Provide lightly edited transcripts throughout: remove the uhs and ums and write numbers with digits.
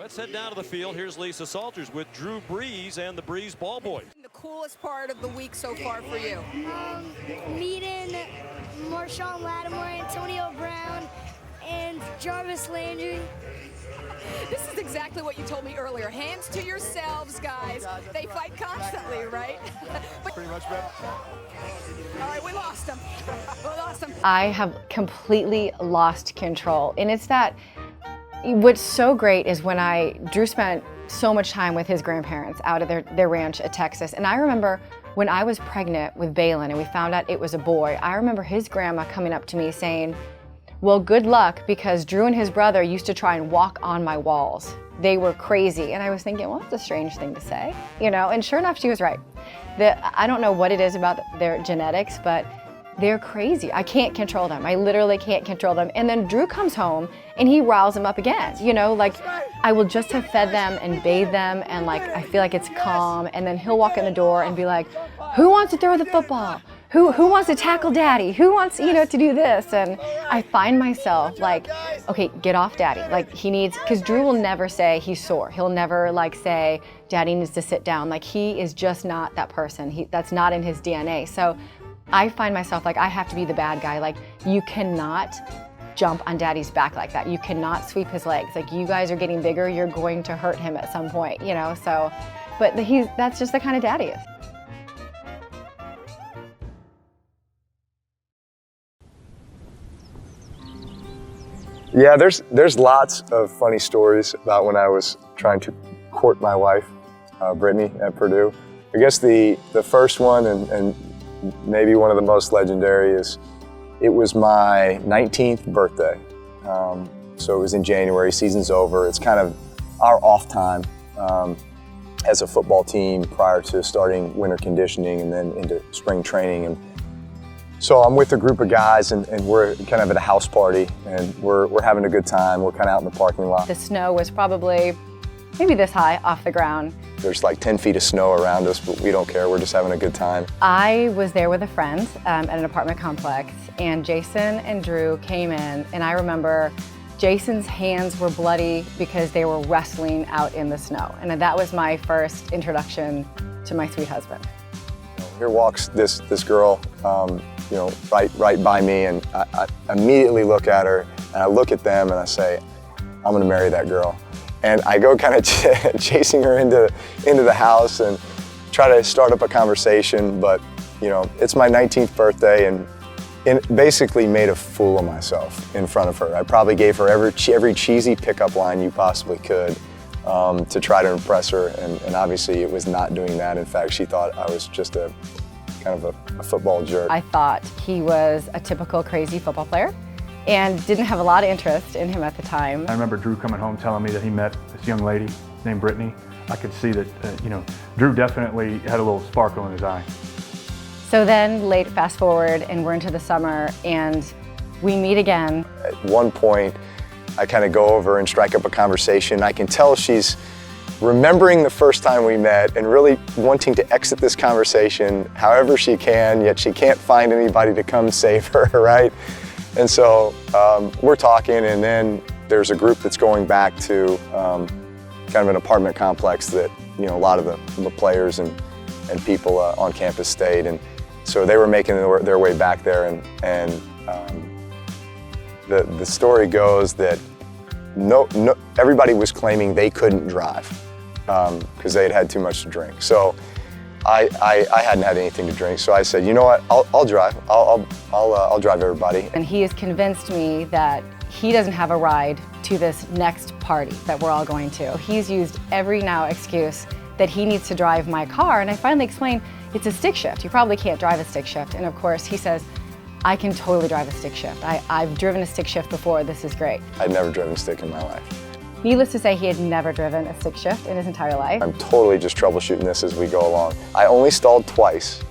Let's head down to the field. Here's Lisa Salters with Drew Brees and the Brees Ball Boys. The coolest part of the week so far for you? Meeting Marshawn Lattimore, Antonio Brown, and Jarvis Landry. This is exactly what you told me earlier. Hands to yourselves, guys. They fight constantly, right? Pretty much, Ben. All right, we lost them. We lost them. I have completely lost control. And it's that, what's so great is when Drew spent so much time with his grandparents out at their ranch at Texas. And I remember when I was pregnant with Balin and we found out it was a boy, I remember his grandma coming up to me saying, well, good luck, because Drew and his brother used to try and walk on my walls. They were crazy. And I was thinking, well, that's a strange thing to say, you know? And sure enough, she was right. I don't know what it is about their genetics, but they're crazy. I can't control them. I literally can't control them. And then Drew comes home and he riles them up again. You know, like I will just have fed them and bathed them and like I feel like it's calm. And then he'll walk in the door and be like, who wants to throw the football? Who wants to tackle daddy? Who wants, you know, to do this? And I find myself like, okay, get off daddy. Like he needs, because Drew will never say he's sore. He'll never like say daddy needs to sit down. Like he is just not that person. That's not in his DNA. So I find myself like I have to be the bad guy. Like you cannot jump on daddy's back like that. You cannot sweep his legs. Like you guys are getting bigger. You're going to hurt him at some point, you know? So, but that's just the kind of dad he is. Yeah, there's lots of funny stories about when I was trying to court my wife, Brittany, at Purdue. I guess the first one and maybe one of the most legendary is it was my 19th birthday. So it was in January, season's over. It's kind of our off time as a football team prior to starting winter conditioning and then into spring training. And so I'm with a group of guys and we're kind of at a house party and we're having a good time. We're kind of out in the parking lot. The snow was probably maybe this high off the ground. There's like 10 feet of snow around us, but we don't care. We're just having a good time. I was there with a friend at an apartment complex and Jason and Drew came in and I remember Jason's hands were bloody because they were wrestling out in the snow. And that was my first introduction to my sweet husband. Here walks this girl, you know, right by me, and I immediately look at her, and I look at them, and I say, I'm gonna marry that girl. And I go kind of chasing her into the house and try to start up a conversation, but you know, it's my 19th birthday, and basically made a fool of myself in front of her. I probably gave her every cheesy pickup line you possibly could to try to impress her, and obviously it was not doing that. In fact, she thought I was just a kind of a football jerk. I thought he was a typical crazy football player and didn't have a lot of interest in him at the time. I remember Drew coming home telling me that he met this young lady named Brittany. I could see that, you know, Drew definitely had a little sparkle in his eye. So then fast forward and we're into the summer and we meet again. At one point, I kind of go over and strike up a conversation. I can tell she's remembering the first time we met and really wanting to exit this conversation however she can, yet she can't find anybody to come save her, right? And so we're talking, and then there's a group that's going back to kind of an apartment complex that, you know, a lot of the players and people on campus stayed. And so they were making their way back there, and the story goes that everybody was claiming they couldn't drive because they had had too much to drink. So I hadn't had anything to drink, so I said, you know what, I'll drive. I'll drive everybody. And he has convinced me that he doesn't have a ride to this next party that we're all going to. He's used every now excuse that he needs to drive my car, and I finally explained it's a stick shift. You probably can't drive a stick shift. And of course he says, I can totally drive a stick shift. I've driven a stick shift before, this is great. I'd never driven a stick in my life. Needless to say, he had never driven a stick shift in his entire life. I'm totally just troubleshooting this as we go along. I only stalled twice.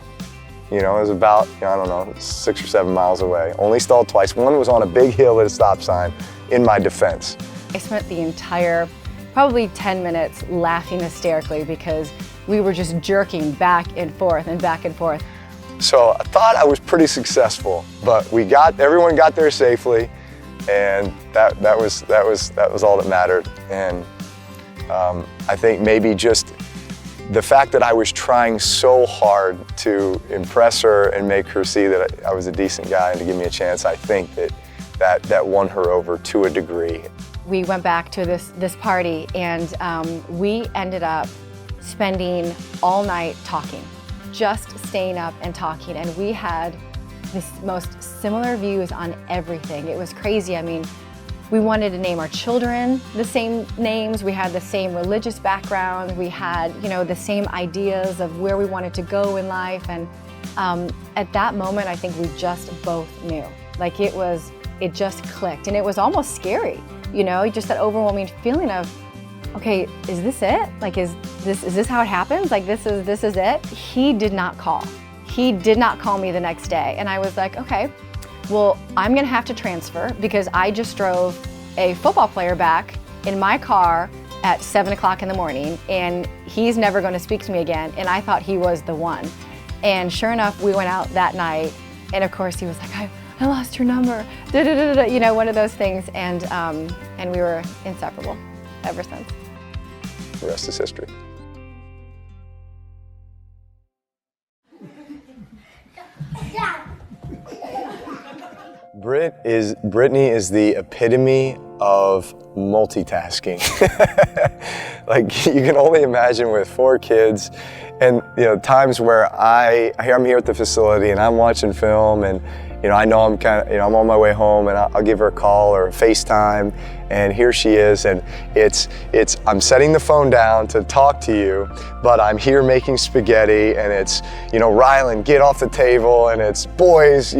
You know, it was about, I don't know, 6 or 7 miles away. Only stalled twice. One was on a big hill at a stop sign, in my defense. I spent the entire, probably 10 minutes laughing hysterically because we were just jerking back and forth and back and forth. So I thought I was pretty successful, but everyone got there safely, and that was all that mattered. And I think maybe just the fact that I was trying so hard to impress her and make her see that I was a decent guy and to give me a chance, I think that won her over to a degree. We went back to this party, and we ended up spending all night talking, just staying up and talking, and we had the most similar views on everything. It was crazy. I mean, we wanted to name our children the same names. We had the same religious background. We had, the same ideas of where we wanted to go in life. And at that moment, I think we just both knew. Like it just clicked, and it was almost scary. Just that overwhelming feeling of, okay, is this it? Like, is this how it happens? Like, this is it? He did not call. He did not call me the next day, and I was like, okay. Well, I'm gonna have to transfer because I just drove a football player back in my car at 7 o'clock in the morning, and he's never gonna speak to me again, and I thought he was the one. And sure enough, we went out that night, and of course he was like, I lost your number, one of those things, and we were inseparable ever since. The rest is history. Brittany is the epitome of multitasking. Like, you can only imagine with 4 kids, and times where I'm here at the facility and I'm watching film, and I know I'm on my way home, and I'll give her a call or a FaceTime, and here she is, and I'm setting the phone down to talk to you, but I'm here making spaghetti, and it's, Rylan, get off the table, and it's, boys,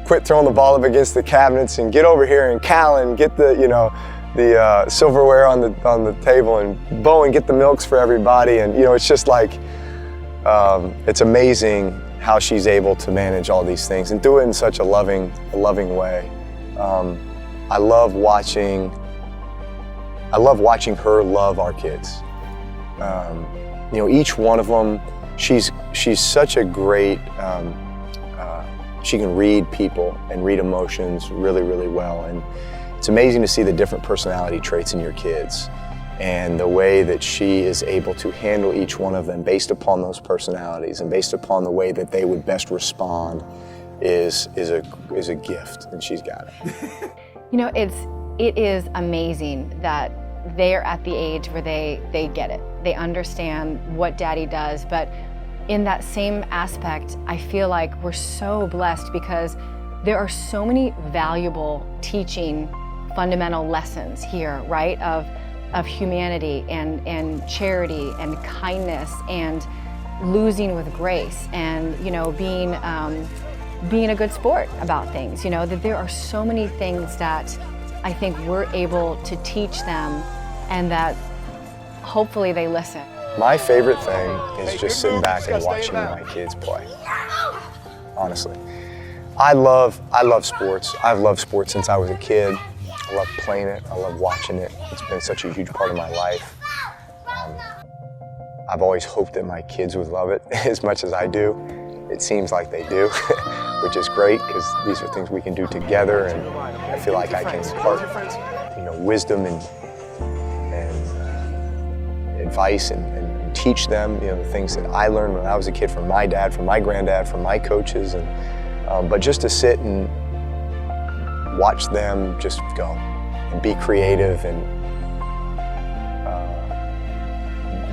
quit throwing the ball up against the cabinets, and get over here, and Callan, get the silverware on the table, and Bowen, get the milks for everybody, and it's just like, it's amazing how she's able to manage all these things and do it in such a loving way. I love watching her love our kids. Each one of them, she's such a great, she can read people and read emotions really, really well. And it's amazing to see the different personality traits in your kids and the way that she is able to handle each one of them based upon those personalities and based upon the way that they would best respond is a gift, and she's got it. It is amazing that they're at the age where they get it. They understand what Daddy does, but in that same aspect, I feel like we're so blessed because there are so many valuable teaching fundamental lessons here, right? Of humanity and charity and kindness and losing with grace and being a good sport about things. That there are so many things that I think we're able to teach them, and that hopefully they listen. My favorite thing is just sitting back and watching my kids play. Honestly, I love sports. I've loved sports since I was a kid. I love playing it, I love watching it. It's been such a huge part of my life. I've always hoped that my kids would love it as much as I do. It seems like they do, which is great because these are things we can do together, and I feel like I can impart, wisdom and advice and teach them, the things that I learned when I was a kid from my dad, from my granddad, from my coaches, and but just to sit and watch them just go and be creative, and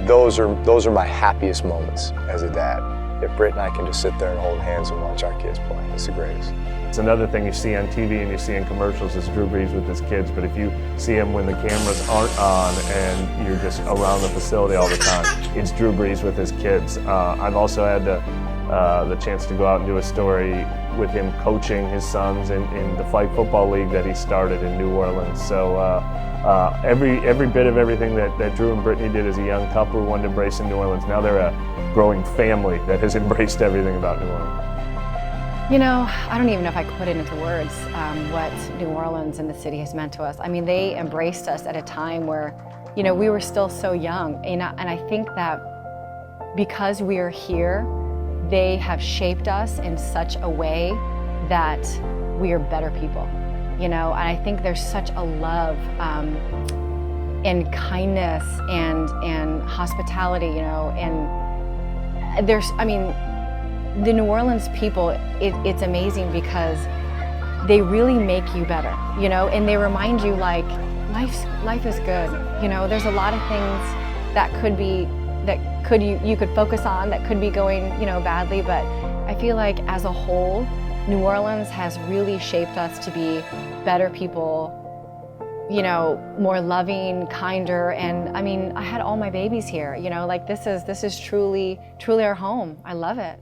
those are my happiest moments as a dad. If Britt and I can just sit there and hold hands and watch our kids play, it's the greatest. It's another thing you see on TV and you see in commercials is Drew Brees with his kids, but if you see him when the cameras aren't on and you're just around the facility all the time, it's Drew Brees with his kids. I've also had the chance to go out and do a story with him coaching his sons in the flag football league that he started in New Orleans. So every bit of everything that Drew and Brittany did as a young couple who wanted to embrace in New Orleans, now they're a growing family that has embraced everything about New Orleans. I don't even know if I could put it into words what New Orleans and the city has meant to us. I mean, they embraced us at a time where, we were still so young. And I think that because we are here, they have shaped us in such a way that we are better people, and I think there's such a love and kindness and hospitality, you know, and I mean, the New Orleans people, it's amazing because they really make you better, you know, and they remind you like life is good, you know. There's a lot of things that you could focus on that could be going, you know, badly, but I feel like as a whole, New Orleans has really shaped us to be better people, you know, more loving, kinder, and I mean, I had all my babies here, you know, like this is truly our home. I love it.